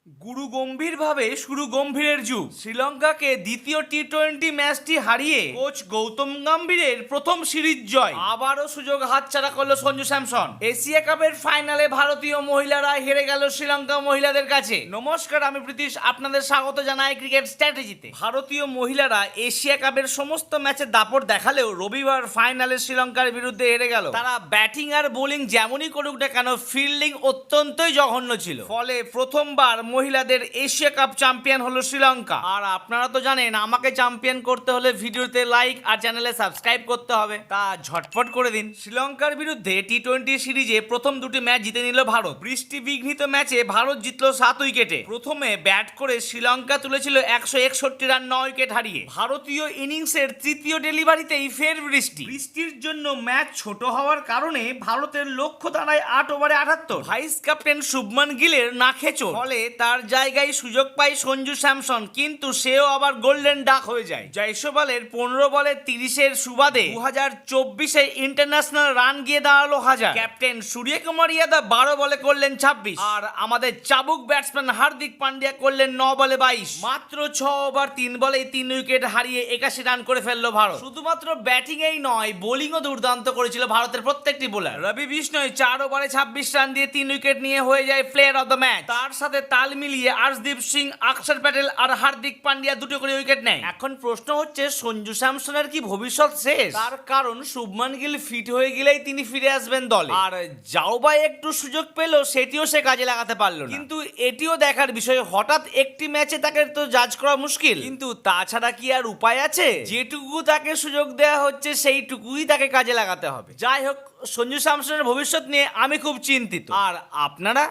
গুরু গম্ভীরভাবে শুরু গম্ভীরের যুগ। শ্রীলঙ্কাকে দ্বিতীয় টি-20 ম্যাচটি হারিয়ে কোচ গৌতম গম্ভীরের প্রথম সিরিজ জয়। আবারও সুযোগ হাতছাড়া করলো সঞ্জু স্যামসন। এশিয়া কাপের ফাইনালে ভারতীয় মহিলারা হেরে গেল শ্রীলঙ্কা মহিলাদের কাছে। নমস্কার, আমি প্রীতিশ, আপনাদের স্বাগত জানাই ক্রিকেট স্ট্র্যাটেজিতে। ভারতীয় মহিলারা এশিয়া কাপের সমস্ত ম্যাচে দাপট দেখালেও রবিবার ফাইনালে শ্রীলঙ্কার বিরুদ্ধে হেরে গেল। তারা ব্যাটিং আর বোলিং যেমনই করুক না কেন, ফিল্ডিং অত্যন্তই জঘন্য ছিল। ফলে প্রথমবার মহিলাদের এশিয়া কাপ চ্যাম্পিয়ন হলো শ্রীলঙ্কা। আর আপনারা তো জানেন, আমাকে চ্যাম্পিয়ন করতে হলে ভিডিওতে লাইক আর চ্যানেলে সাবস্ক্রাইব করতে হবে। তা ঝটফট করে দিন। শ্রীলঙ্কার বিরুদ্ধে টি-20 সিরিজে প্রথম দুটি ম্যাচ জিতে নিল ভারত। বৃষ্টি বিঘ্নিত ম্যাচে ভারত জিতল 7 উইকেটে। প্রথমে ব্যাট করে শ্রীলঙ্কা তুলেছিল 161 রান 9 উইকেট হারিয়ে। ভারতীয় ইনিংসের তৃতীয় ডেলিভারিতেই ফের বৃষ্টির জন্য ম্যাচ ছোট হওয়ার কারণে ভারতের লক্ষ্য দাঁড়ায় 8 ওভারে 78। ভাইস ক্যাপ্টেন শুভমান গিলের নাকে চোট, ফলে তার জায়গায় সুযোগ পায় সঞ্জু স্যামসন, কিন্তু সেও আবার গোল্ডেন ডাক হয়ে যায়। জয়সওয়ালের 15 বলে 30-এর সুবাদে 2024-এ ইন্টারন্যাশনাল রান গিয়ে দাঁড়ালো 1000। ক্যাপ্টেন সূর্যকুমার যাদব 12 বলে করলেন 26, আর আমাদের চাবুক ব্যাটসম্যান হার্দিক পান্ডিয়া করলেন 9 বলে 22। মাত্র 6 ওভার 3 বলেই 3 উইকেট হারিয়ে 81 রান করে ফেললো ভারত। শুধুমাত্র ব্যাটিং এই নয়, বোলিংও দুর্দান্ত করেছিল ভারতের প্রত্যেকটি বোলার। রবি বিষ্ণয় 4 ওভারে 26 রান দিয়ে 3 উইকেট নিয়ে হয়ে যায় প্লেয়ার অফ দ্য ম্যাচ। তার সাথে তাল মিলিয়ে আর্শদীপ সিং, অক্ষর প্যাটেল আর হার্দিক পান্ডিয়া দুটো করে উইকেট নেয়। এখন প্রশ্ন হচ্ছে, সঞ্জু স্যামসনের কি ভবিষ্যৎ শেষ? তার কারণ শুভমান গিল ফিট হয়ে গেলেই তিনি ফিরে আসবেন দলে, আর জাওবাই একটু সুযোগ পেল, সেটিও সে কাজে লাগাতে পারলো না। কিন্তু এটিও দেখার বিষয়, হঠাৎ একটি ম্যাচে তাকে তো জাজ করা মুশকিল, কিন্তু তাছাড়া কি আর উপায় আছে? যেটুকু তাকে সুযোগ দেওয়া হচ্ছে সেইটুকুই তাকে কাজে লাগাতে হবে। যাই হোক, সঞ্জু স্যামসনের ভবিষ্যৎ নিয়ে আমি খুব চিন্তিত। আর আপনারা?